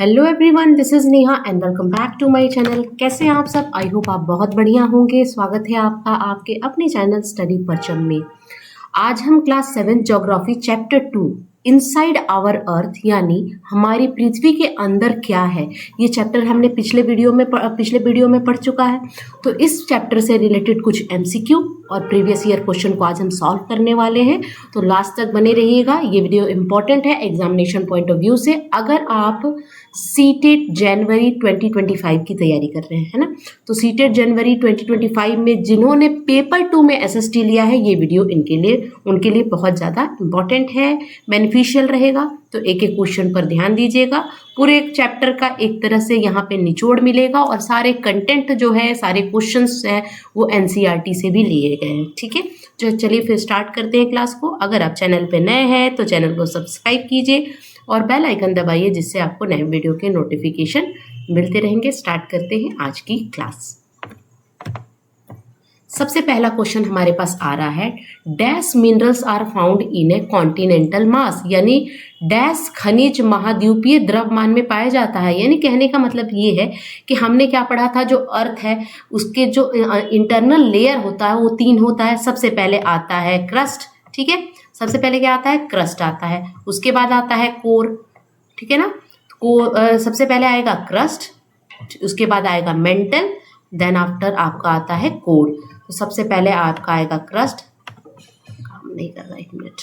Hello everyone, this is Neha and welcome back to my channel. कैसे हैं आप सब? आई होप आप बहुत बढ़िया होंगे। स्वागत है आपका आपके अपने चैनल स्टडी परचम में। आज हम class 7 geography chapter 2 inside our earth यानी हमारी पृथ्वी के अंदर क्या है, ये चैप्टर हमने पिछले वीडियो में पढ़ चुका है। तो इस चैप्टर से रिलेटेड कुछ एमसीक्यू और प्रीवियस ईयर क्वेश्चन को आज हम सॉल्व करने वाले हैं। तो लास्ट तक बने रहिएगा, ये वीडियो इंपॉर्टेंट है एग्जामिनेशन पॉइंट ऑफ व्यू से। अगर आप सीटेट जनवरी 2025 की तैयारी कर रहे हैं, है ना, तो सीटेट जनवरी 2025 में जिन्होंने पेपर 2 में एसएसटी लिया है, ये वीडियो उनके लिए बहुत ज़्यादा इंपॉर्टेंट है, बेनिफिशियल रहेगा। तो एक एक क्वेश्चन पर ध्यान दीजिएगा। पूरे एक चैप्टर का एक तरह से यहाँ पे निचोड़ मिलेगा और सारे कंटेंट जो है, सारे क्वेश्चंस हैं वो एनसीईआरटी से भी लिए गए हैं। ठीक है, तो चलिए फिर स्टार्ट करते हैं क्लास को। अगर आप चैनल पे नए हैं तो चैनल को सब्सक्राइब कीजिए और बेल आइकन दबाइए, जिससे आपको नए वीडियो के नोटिफिकेशन मिलते रहेंगे। स्टार्ट करते हैं आज की क्लास। सबसे पहला क्वेश्चन हमारे पास आ रहा है, dash minerals are found in a continental mass, यानी डैश खनिज महाद्वीपीय द्रव्यमान में पाया जाता है। यानी कहने का मतलब ये है कि हमने क्या पढ़ा था, जो अर्थ है उसके जो इंटरनल लेयर होता है वो 3 होता है। सबसे पहले आता है क्रस्ट, ठीक है, सबसे पहले क्या आता है, क्रस्ट आता है। उसके बाद आता है कोर, ठीक है ना, सबसे पहले आएगा क्रस्ट, उसके बाद आएगा मेंटल, देन आफ्टर आपका आता है कोर। तो सबसे पहले आपका आएगा क्रस्ट, काम नहीं कर रहा, 1 मिनट।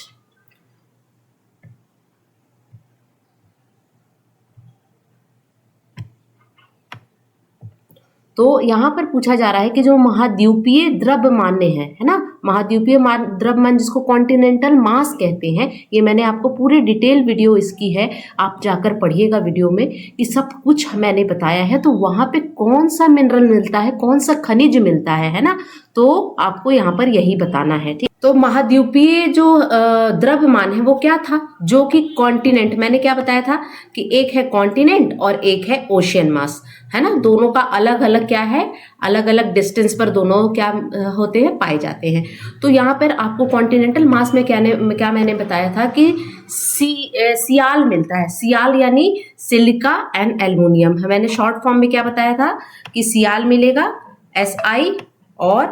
तो यहाँ पर पूछा जा रहा है कि जो महाद्वीपीय द्रव्यमान है ना, महाद्वीपीय द्रव्यमान जिसको कॉन्टिनेंटल मास कहते हैं, ये मैंने आपको पूरी डिटेल वीडियो इसकी है, आप जाकर पढ़िएगा वीडियो में, कि सब कुछ मैंने बताया है। तो वहाँ पे कौन सा मिनरल मिलता है, कौन सा खनिज मिलता है ना, तो आपको यहाँ पर यही बताना है। ठीक, तो महाद्वीपीय जो द्रव्यमान है वो क्या था, जो कि कॉन्टिनेंट, मैंने क्या बताया था कि एक है कॉन्टिनेंट और एक है ओशियन मास, है ना। दोनों का अलग अलग क्या है, अलग अलग डिस्टेंस पर दोनों क्या होते हैं, पाए जाते हैं। तो यहाँ पर आपको कॉन्टिनेंटल मास में क्या मैंने बताया था कि सियाल मिलता है। सियाल यानी सिलिका एंड एल्युमिनियम। मैंने शॉर्ट फॉर्म में क्या बताया था कि सियाल मिलेगा SI और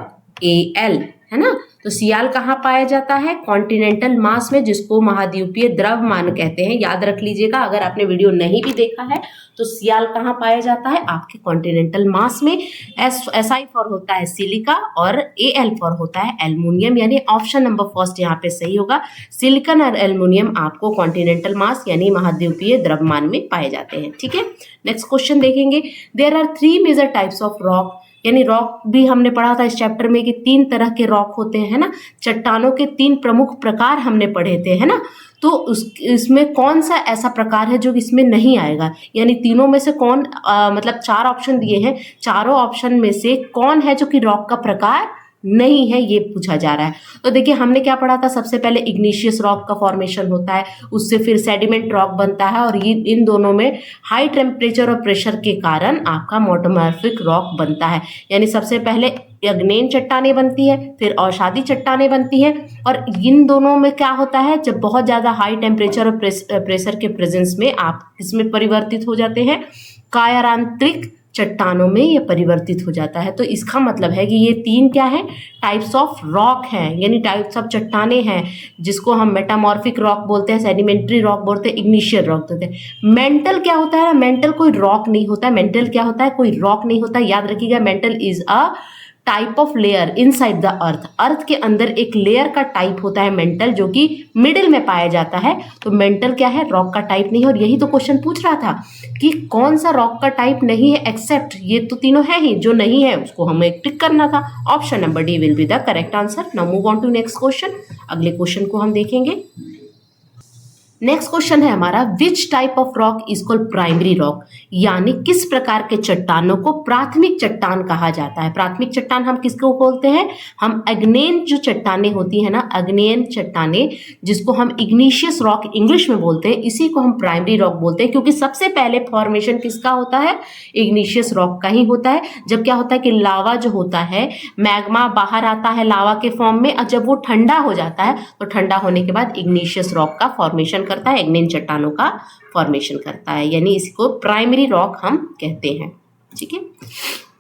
AL, है ना। तो सियाल कहाँ पाया जाता है, कॉन्टिनेंटल मास में, जिसको महाद्वीपीय द्रव्यमान कहते हैं। याद रख लीजिएगा, अगर आपने वीडियो नहीं भी देखा है तो सियाल कहाँ पाया जाता है, आपके कॉन्टिनेंटल मास में। SI फॉर होता है सिलिका और AL फॉर होता है एल्युमिनियम, यानी ऑप्शन नंबर फर्स्ट यहाँ पे सही होगा। सिलिकॉन और एल्युमिनियम आपको कॉन्टिनेंटल मास यानी महाद्वीपीय द्रव्यमान में पाए जाते हैं। ठीक है, नेक्स्ट क्वेश्चन देखेंगे। There are 3 major types of rock, यानी रॉक भी हमने पढ़ा था इस चैप्टर में कि 3 तरह के रॉक होते हैं, है ना। चट्टानों के 3 प्रमुख प्रकार हमने पढ़े थे, है ना। तो इसमें कौन सा ऐसा प्रकार है जो इसमें नहीं आएगा, यानी तीनों में से कौन, मतलब 4 ऑप्शन दिए हैं, चारों ऑप्शन में से कौन है जो कि रॉक का प्रकार नहीं है, ये पूछा जा रहा है। तो देखिए, हमने क्या पढ़ा था, सबसे पहले इग्निशियस रॉक का फॉर्मेशन होता है, उससे फिर सेडिमेंट रॉक बनता है, और ये इन दोनों में हाई टेम्परेचर और प्रेशर के कारण आपका मेटामॉर्फिक रॉक बनता है। यानी सबसे पहले अग्नेय चट्टानें बनती है, फिर अवसादी चट्टानें बनती है, और इन दोनों में क्या होता है, जब बहुत ज़्यादा हाई टेम्परेचर और प्रेशर के प्रेजेंस में आप इसमें परिवर्तित हो जाते हैं, कायरांतरिक चट्टानों में ये परिवर्तित हो जाता है। तो इसका मतलब है कि ये 3 क्या है, टाइप्स ऑफ रॉक हैं, यानी टाइप्स ऑफ चट्टानें हैं, जिसको हम मेटामॉर्फिक रॉक बोलते हैं, सेडिमेंट्री रॉक बोलते हैं, इग्निशियल रॉक बोलते हैं। मेंटल क्या होता है, मेंटल कोई रॉक नहीं होता है। मेंटल क्या होता है, कोई रॉक नहीं होता। याद रखिएगा, mantle is a type of layer inside the earth. Earth के अंदर एक लेयर का टाइप होता है मेंटल, जो कि मिडिल में पाया जाता है। तो मेंटल क्या है, रॉक का टाइप नहीं है। और यही तो क्वेश्चन पूछ रहा था कि कौन सा रॉक का टाइप नहीं है, एक्सेप्ट ये तो तीनों है ही, जो नहीं है उसको हमें टिक करना था। Option number D will be the correct answer. Now move on to next question. अगले क्वेश्चन को हम देखेंगे। नेक्स्ट क्वेश्चन है हमारा, which type of rock is called primary rock, यानी किस प्रकार के चट्टानों को प्राथमिक चट्टान कहा जाता है। प्राथमिक चट्टान हम किसको बोलते हैं, हम अग्नेय जो चट्टानें होती है ना, अग्नेय चट्टानें, जिसको हम इग्निशियस रॉक इंग्लिश में बोलते हैं, इसी को हम प्राइमरी रॉक बोलते हैं, क्योंकि सबसे पहले फॉर्मेशन किसका होता है, इग्निशियस रॉक का ही होता है। जब क्या होता है कि लावा जो होता है, मैग्मा बाहर आता है लावा के फॉर्म में, और जब वो ठंडा हो जाता है तो ठंडा होने के बाद इग्निशियस रॉक का फॉर्मेशन करता है, एग्नेन चट्टानों का फॉर्मेशन करता है, यानी इसको प्राइमरी रॉक हम कहते हैं। ठीक है।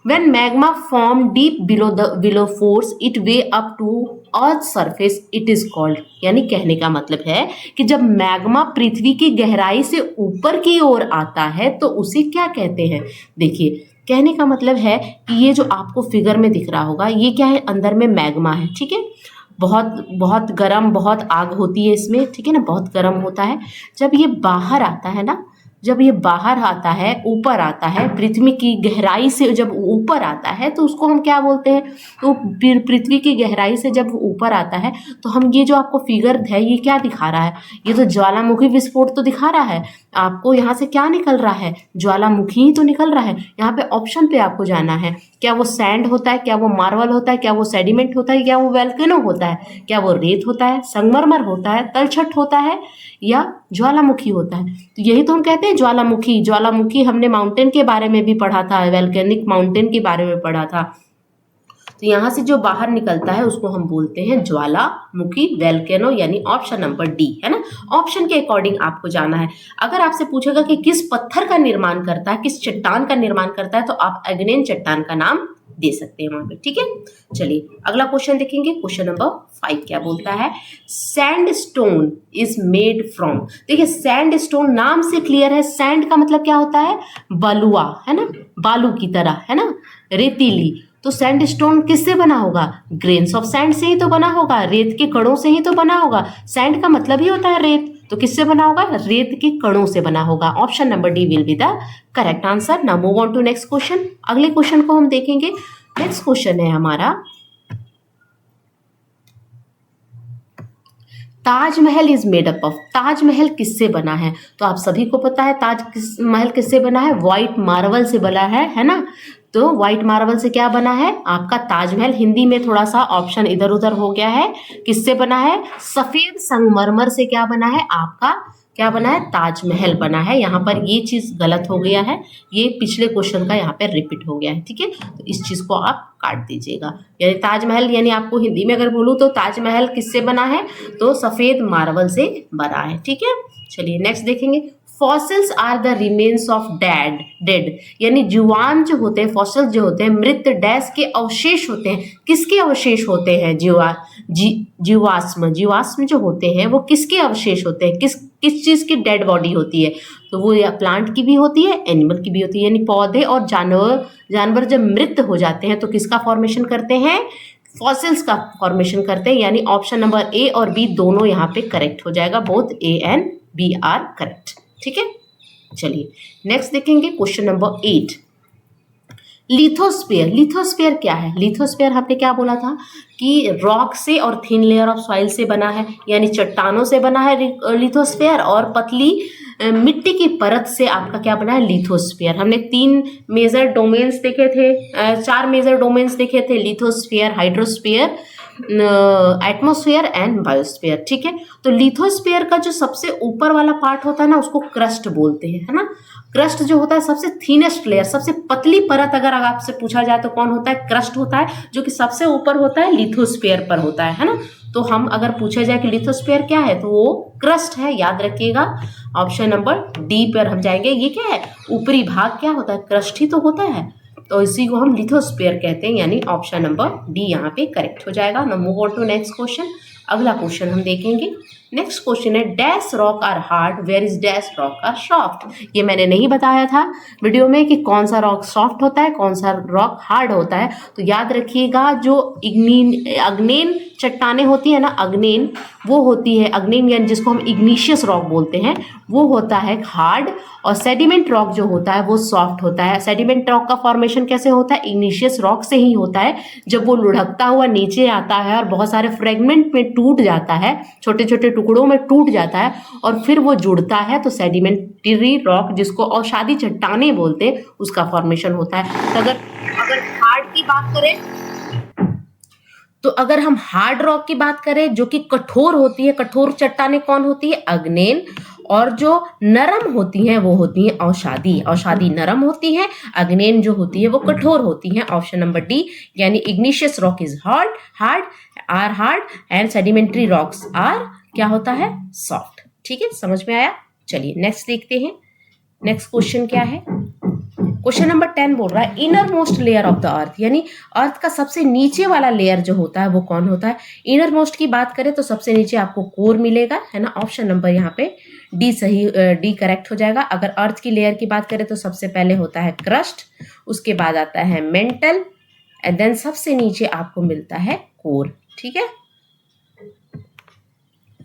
When magma form deep below force it way up to earth surface it is called, यानी कहने का मतलब है कि जब मैग्मा पृथ्वी की गहराई से ऊपर की ओर आता है तो उसे क्या कहते हैं। देखिए, कहने का मतलब है कि ये जो आपको फिगर में दिख रहा होगा ये क्या है, अंदर में मैग्मा है। ठीक है, बहुत बहुत गर्म, बहुत आग होती है इसमें। ठीक है ना, बहुत गर्म होता है। जब ये बाहर आता है ना, जब ये बाहर आता है, ऊपर आता है, पृथ्वी की गहराई से जब ऊपर आता है तो उसको हम क्या बोलते हैं, तो पृथ्वी की गहराई से जब ऊपर आता है तो हम ये जो आपको फिगर है ये क्या दिखा रहा है, ये तो ज्वालामुखी विस्फोट तो दिखा रहा है आपको। यहाँ से क्या निकल रहा है, ज्वालामुखी ही तो निकल रहा है। यहाँ पे ऑप्शन पे आपको जाना है, क्या वो सैंड होता है, क्या वो मार्बल होता है, क्या वो सेडिमेंट होता है, क्या वो वोल्केनो होता है, क्या वो रेत होता है, संगमरमर होता है, तलछट होता है, या ज्वालामुखी होता है। तो यही तो हम कहते हैं ज्वालामुखी। ज्वालामुखी हमने माउंटेन के बारे में भी पढ़ा था, वोल्केनिक माउंटेन के बारे में पढ़ा था। तो यहाँ से जो बाहर निकलता है उसको हम बोलते हैं ज्वालामुखी, वोल्केनो, यानी ऑप्शन नंबर डी है ना। ऑप्शन के अकॉर्डिंग आपको जाना है। अगर आपसे पूछेगा कि किस पत्थर का निर्माण करता है, किस चट्टान का निर्माण करता है, तो आप एग्नेन चट्टान का नाम दे सकते हैं वहां पे। ठीक है, चलिए अगला क्वेश्चन देखेंगे। क्वेश्चन नंबर 5 क्या बोलता है, sand stone is made from. देखिए, सैंड स्टोन नाम से क्लियर है, सैंड का मतलब क्या होता है, बलुआ, है ना, बालू की तरह, है ना, रेतीली। तो सैंड स्टोन किससे बना होगा, ग्रेन्स ऑफ सैंड से ही तो बना होगा, रेत के कणों से ही तो बना होगा। सैंड का मतलब ही होता है रेत, तो किससे बना होगा, रेत के कणों से बना होगा। Option number D will be the correct answer. Now move on to next question. अगले क्वेश्चन को हम देखेंगे। नेक्स्ट क्वेश्चन है हमारा, Taj Mahal is made up of. Taj Mahal किससे बना है, तो आप सभी को पता है ताजमहल किससे बना है, व्हाइट मार्बल से बना है ना। तो व्हाइट मार्बल से क्या बना है आपका ताजमहल। हिंदी में थोड़ा सा ऑप्शन इधर उधर हो गया है, किससे बना है, सफेद संगमरमर से क्या बना है आपका, क्या बना है, ताजमहल बना है। यहाँ पर ये चीज गलत हो गया है, ये पिछले क्वेश्चन का यहाँ पे रिपीट हो गया है। ठीक है, तो इस चीज को आप काट दीजिएगा। यानी ताजमहल, यानी आपको हिंदी में अगर बोलूँ तो ताजमहल किससे बना है, तो सफेद मार्बल से बना है। ठीक है, चलिए नेक्स्ट देखेंगे। Fossils are the remains of dead, यानी जीवान जो होते हैं, फॉसिल्स जो होते हैं, मृत डैश के अवशेष होते हैं। किसके अवशेष होते हैं, जीवाश्म। जीवाश्म जो होते हैं वो किसके अवशेष होते हैं, किस चीज की डेड बॉडी होती है, तो वो या प्लांट की भी होती है, एनिमल की भी होती है। यानी पौधे और जानवर जब मृत हो जाते हैं तो किसका फॉर्मेशन करते हैं, फॉसिल्स का फॉर्मेशन करते हैं। यानी ऑप्शन नंबर ए और बी दोनों यहाँ पे करेक्ट हो जाएगा, both A and B are correct. ठीक है, चलिए नेक्स्ट देखेंगे। Question number 8, lithosphere. लिथोस्फीयर क्या है, लिथोस्फीयर हमने क्या बोला था कि रॉक से और थिन लेयर ऑफ सॉइल से बना है, यानी चट्टानों से बना है लिथोस्फीयर, और पतली मिट्टी की परत से आपका क्या बना है, लिथोस्फीयर। हमने 3 मेजर डोमेन्स देखे थे, 4 मेजर डोमेन्स देखे थे, lithosphere, hydrosphere, atmosphere and biosphere. ठीक है, तो लिथोस्फीयर का जो सबसे ऊपर वाला पार्ट होता है ना उसको क्रस्ट बोलते हैं, है ना। क्रस्ट जो होता है सबसे थीनेस्ट लेयर, सबसे पतली परत अगर आपसे पूछा जाए तो कौन होता है, क्रस्ट होता है, जो कि सबसे ऊपर होता है, लिथोस्फीयर पर होता है ना। तो हम अगर पूछा जाए कि लिथोस्फीयर क्या है तो वो क्रस्ट है, याद रखिएगा। ऑप्शन नंबर डी पर हम जाएंगे। ये क्या है, ऊपरी भाग क्या होता है, क्रस्ट ही तो होता है, तो इसी को हम लिथोस्फीयर कहते हैं। यानी ऑप्शन नंबर डी यहाँ पे करेक्ट हो जाएगा। Now move on to next question. अगला क्वेश्चन हम देखेंगे। नेक्स्ट क्वेश्चन है, dash rock are hard where is dash rock are soft. ये मैंने नहीं बताया था वीडियो में कि कौन सा रॉक सॉफ्ट होता है, कौन सा रॉक हार्ड होता है। तो याद रखिएगा, जो अग्नेन चट्टानें होती है ना, अग्नेन वो होती है, अग्नेन यानी जिसको हम इग्निशियस रॉक बोलते हैं, वो होता है हार्ड, और सेडिमेंट रॉक जो होता है वो सॉफ्ट होता है। सेडिमेंट रॉक का फॉर्मेशन कैसे होता है, इग्निशियस रॉक से ही होता है। जब वो लुढ़कता हुआ नीचे आता है और बहुत सारे फ्रेगमेंट में टूट जाता है, छोटे छोटे टुकड़ों में टूट जाता है और फिर वो जुड़ता है, तो सेडिमेंट्री रॉक, जिसको औषधि चट्टानें बोलते हैं, उसका फॉर्मेशन होता है। तो अगर हार्ड की बात करें, तो अगर हम हार्ड रॉक की बात करें जो कि कठोर होती है, कठोर चट्टानें कौन होती है, अग्नेन, और जो नरम होती हैं वो होती हैं औषधि। औषधि नरम होती है, अग्नेन जो होती है वो कठोर होती हैं। ऑप्शन नंबर डी, यानी igneous rock is hard and sedimentary rocks are क्या होता है, सॉफ्ट। ठीक है, समझ में आया? चलिए नेक्स्ट देखते हैं। नेक्स्ट क्वेश्चन क्या है? क्वेश्चन नंबर 10 बोल रहा है inner most layer of the earth, यानी अर्थ का सबसे नीचे वाला लेयर जो होता है वो कौन होता है? इनर मोस्ट की बात करें तो सबसे नीचे आपको कोर मिलेगा, है ना। ऑप्शन नंबर यहाँ पे डी सही, डी करेक्ट हो जाएगा। अगर अर्थ की लेयर की बात करें तो सबसे पहले होता है क्रस्ट, उसके बाद आता है मेंटल, एंड देन सबसे नीचे आपको मिलता है कोर। ठीक है,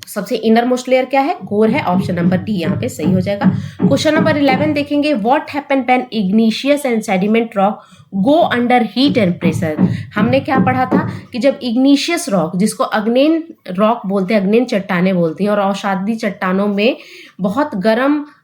सबसे इनर मोस्ट लेयर क्या है? कोर है। ऑप्शन नंबर डी यहाँ पे सही हो जाएगा। क्वेश्चन नंबर 11 देखेंगे, what happen when igneous and sediment rock go under heat and pressure. हमने क्या पढ़ा था कि जब इग्निशियस रॉक, जिसको अग्नेन रॉक बोलते हैं, अग्नेन चट्टाने बोलती हैं, और अवसादी चट्टानों में बहुत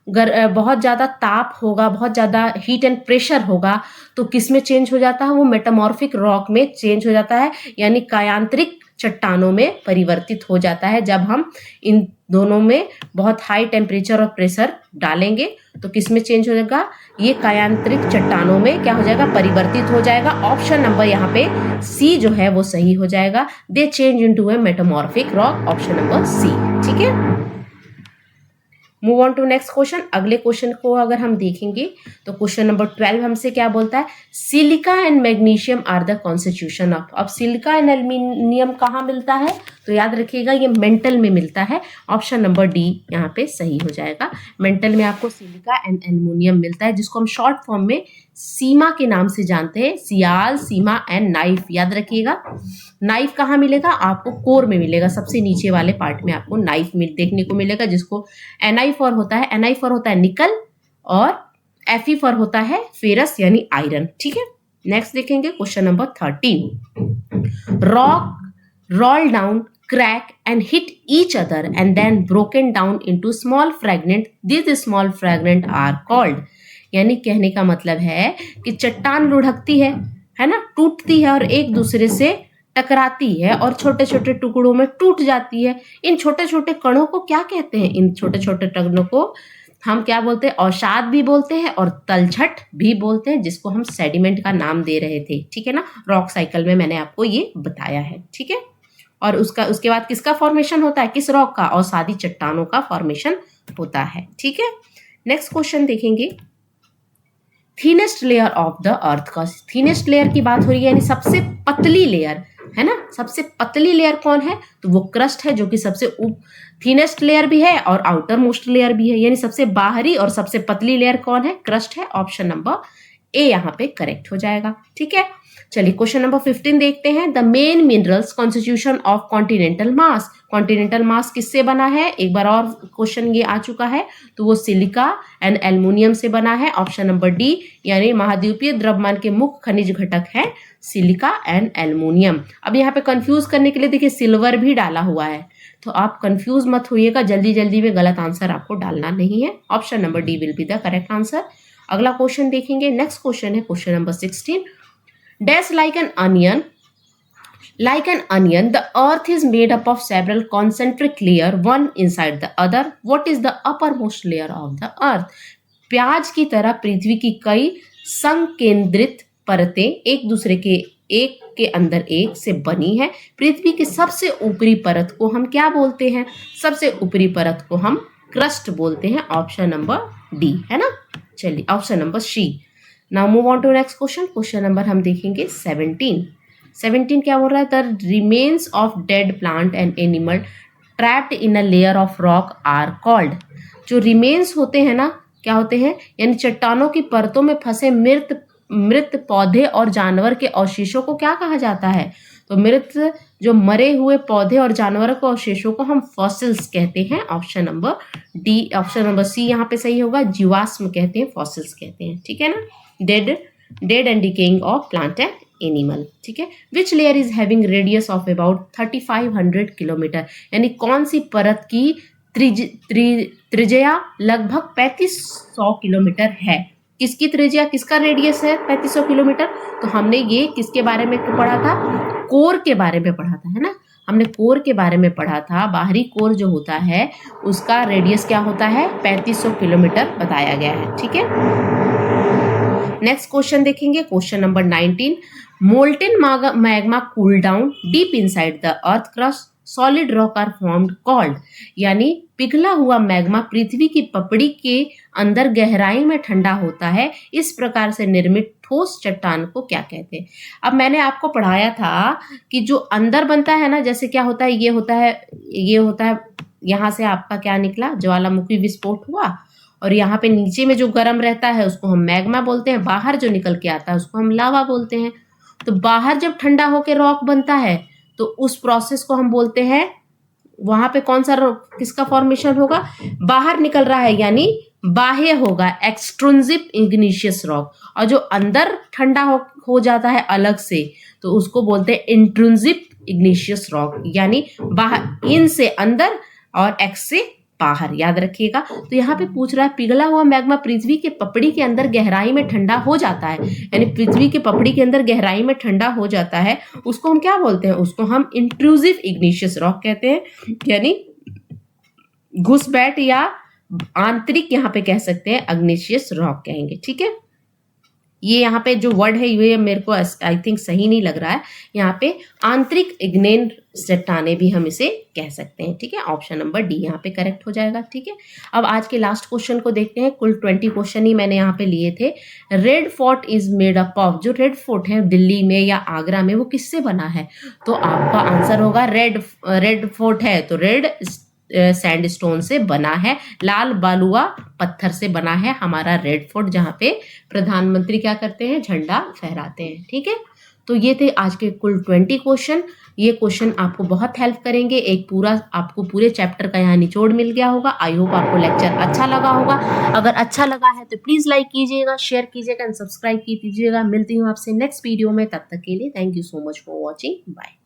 बहुत ज़्यादा ताप होगा, बहुत ज़्यादा हीट एंड प्रेशर होगा, तो किस में चेंज हो जाता है? वो मेटामॉर्फिक रॉक में चेंज हो जाता है, यानी कायांतरिक चट्टानों में परिवर्तित हो जाता है। जब हम इन दोनों में बहुत हाई टेम्परेचर और प्रेशर डालेंगे तो किस में चेंज हो जाएगा? ये कायांतरिक चट्टानों में क्या हो जाएगा? परिवर्तित हो जाएगा। ऑप्शन नंबर यहाँ पे सी जो है वो सही हो जाएगा। They change into a metamorphic rock. Option number C. ठीक है, move on to next question. अगले क्वेश्चन को अगर हम देखेंगे तो क्वेश्चन नंबर 12 हमसे क्या बोलता है? Silica and magnesium are the constitution of. अब सिलिका एंड एल्यूमिनियम कहाँ मिलता है? तो याद रखिएगा ये मेंटल में मिलता है। ऑप्शन नंबर डी यहाँ पे सही हो जाएगा। मेंटल में आपको सिलिका एंड एल्यूमिनियम मिलता है, जिसको हम शॉर्ट फॉर्म में सीमा के नाम से जानते हैं। सियाल, सीमा एंड नाइफ। याद रखिएगा, नाइफ कहाँ मिलेगा? आपको कोर में मिलेगा, सबसे नीचे वाले पार्ट में आपको नाइफ देखने को मिलेगा, जिसको Ni फॉर होता है, Ni फॉर होता है निकल, और Fe फॉर होता है फेरस यानी आयरन। ठीक है, नेक्स्ट देखेंगे question number 13। Rock roll down, crack and hit each other and then broken down into small fragment. These small fragment are called, यानी कहने का मतलब है कि चट्टान लुढ़कती है ना, टूटती है और एक दूसरे से टकराती है और छोटे छोटे टुकड़ों में टूट जाती है। इन छोटे छोटे कणों को क्या कहते हैं? इन छोटे छोटे कणों को हम क्या बोलते हैं? अवसाद भी बोलते हैं और तलछट भी बोलते हैं, जिसको हम सेडिमेंट का नाम दे रहे थे। ठीक है ना, रॉक साइकिल में मैंने आपको ये बताया है। ठीक है, और उसके बाद किसका फॉर्मेशन होता है? किस रॉक का? अवसादी चट्टानों का फॉर्मेशन होता है। ठीक है, नेक्स्ट क्वेश्चन देखेंगे। Thinnest layer of the earth का, थिनेस्ट लेयर की बात हो रही है, यानी सबसे पतली लेयर, है ना। सबसे पतली लेयर कौन है? तो वो क्रस्ट है, जो कि सबसे थिनेस्ट लेयर भी है और आउटर मोस्ट लेयर भी है, यानी सबसे बाहरी और सबसे पतली लेयर कौन है? क्रस्ट है। ऑप्शन नंबर ए यहाँ पे करेक्ट हो जाएगा। ठीक है, चलिए क्वेश्चन नंबर 15 देखते हैं। The main minerals constitution of continental mass. Continental mass किससे बना है? एक बार और क्वेश्चन ये आ चुका है, तो वो सिलिका एंड एल्युमिनियम से बना है। ऑप्शन नंबर डी, यानी महाद्वीपीय द्रव्यमान के मुख्य खनिज घटक है सिलिका एंड एल्युमिनियम। अब यहाँ पे कंफ्यूज करने के लिए देखिए सिल्वर भी डाला हुआ है, तो आप कंफ्यूज मत होइएगा, जल्दी जल्दी में गलत आंसर आपको डालना नहीं है। Option number D will be the correct answer. अगला क्वेश्चन देखेंगे। नेक्स्ट क्वेश्चन है question number 16। Dash like an onion, the earth is made up of several concentric layer, one inside the other. What is the uppermost layer of the earth? प्याज की तरह पृथ्वी की कई संकेंद्रित परतें एक दूसरे के एक के अंदर एक से बनी है। पृथ्वी की सबसे ऊपरी परत को हम क्या बोलते हैं? सबसे ऊपरी परत को हम क्रस्ट बोलते हैं। ऑप्शन नंबर डी, है ना। चलिए option number C. Now move on to next question. Question number हम देखेंगे 17 क्या बोल रहा है? The remains of dead plant and animal trapped in a layer of rock are called. जो रिमेन्स होते हैं ना, क्या होते हैं? यानी चट्टानों की परतों में फंसे मृत पौधे और जानवर के अवशेषों को क्या कहा जाता है? तो मृत जो मरे हुए पौधे और जानवरों के अवशेषों को हम फॉसिल्स कहते हैं। Option number D, option number C यहाँ पे सही होगा। जीवाश्म कहते हैं, फॉसिल्स कहते हैं। ठीक है ना, dead and decaying of plant and animal. ठीक है, which layer is having radius of about 3500 kilometre, यानी कौन सी परत की त्रिज्या लगभग 3500 किलोमीटर है? किसकी त्रिज्या, किसका रेडियस है 3500 किलोमीटर? तो हमने ये किसके बारे में पढ़ा था? कोर के बारे में पढ़ा था, है ना। हमने कोर के बारे में पढ़ा था। बाहरी कोर जो होता है उसका रेडियस क्या होता है? 3500 किलोमीटर बताया गया है। ठीक है, नेक्स्ट क्वेश्चन देखेंगे। Question number 19। Molten magma cool down deep inside the earth crust solid rock are formed called, यानी पिघला हुआ मैग्मा पृथ्वी की पपड़ी के अंदर गहराई में ठंडा होता है, इस प्रकार से निर्मित ठोस चट्टान को क्या कहते हैं। अब मैंने आपको पढ़ाया था कि जो अंदर बनता है ना, जैसे क्या होता है, ये होता है यहाँ से आपका क्या निकला, ज्वालामुखी विस्फोट हुआ, और यहाँ पे नीचे में जो गर्म रहता है उसको हम मैग्मा बोलते हैं, बाहर जो निकल के आता है उसको हम लावा बोलते हैं। तो बाहर जब ठंडा होकर रॉक बनता है तो उस प्रोसेस को हम बोलते हैं, वहां पे कौन सा किसका फॉर्मेशन होगा, बाहर निकल रहा है यानी बाह्य होगा, एक्सट्रिंसिक इग्निशियस रॉक, और जो अंदर ठंडा हो जाता है अलग से तो उसको बोलते हैं इंट्रिंसिक इग्निशियस रॉक, यानी बाहर, इन से अंदर और एक्स से बाहर, याद रखिएगा। तो यहाँ पे पूछ रहा है पिघला हुआ मैग्मा पृथ्वी के पपड़ी के अंदर गहराई में ठंडा हो जाता है, यानी पृथ्वी के पपड़ी के अंदर गहराई में ठंडा हो जाता है, उसको हम क्या बोलते हैं, उसको हम इंट्रूसिव इग्निशियस रॉक कहते हैं, यानी घुसपैठ या आंतरिक यहाँ पे कह सकते हैं इग्निशियस रॉक कहेंगे। ठीक है, ये यहाँ पे जो वर्ड है ये मेरे को आई थिंक सही नहीं लग रहा है, यहाँ पे आंतरिक इग्नेन चट्टाने भी हम इसे कह सकते हैं। ठीक है, ऑप्शन नंबर डी यहाँ पे करेक्ट हो जाएगा। ठीक है, अब आज के लास्ट क्वेश्चन को देखते हैं। कुल 20 क्वेश्चन ही मैंने यहाँ पे लिए थे। Red fort is made up of, जो रेड फोर्ट है दिल्ली में या आगरा में, वो किससे बना है, तो आपका आंसर होगा रेड फोर्ट है तो रेड सैंडस्टोन से बना है, लाल बालुआ पत्थर से बना है हमारा रेड फोर्ट, जहाँ पे प्रधानमंत्री क्या करते हैं, झंडा फहराते हैं। ठीक है, तो ये थे आज के कुल 20 क्वेश्चन। ये क्वेश्चन आपको बहुत हेल्प करेंगे, आपको पूरे चैप्टर का यहाँ निचोड़ मिल गया होगा। आई होप आपको लेक्चर अच्छा लगा होगा। अगर अच्छा लगा है तो प्लीज लाइक कीजिएगा, शेयर कीजिएगा एंड सब्सक्राइब कीजिएगा। मिलती हूँ आपसे नेक्स्ट वीडियो में, तब तक के लिए thank you so much for watching, bye.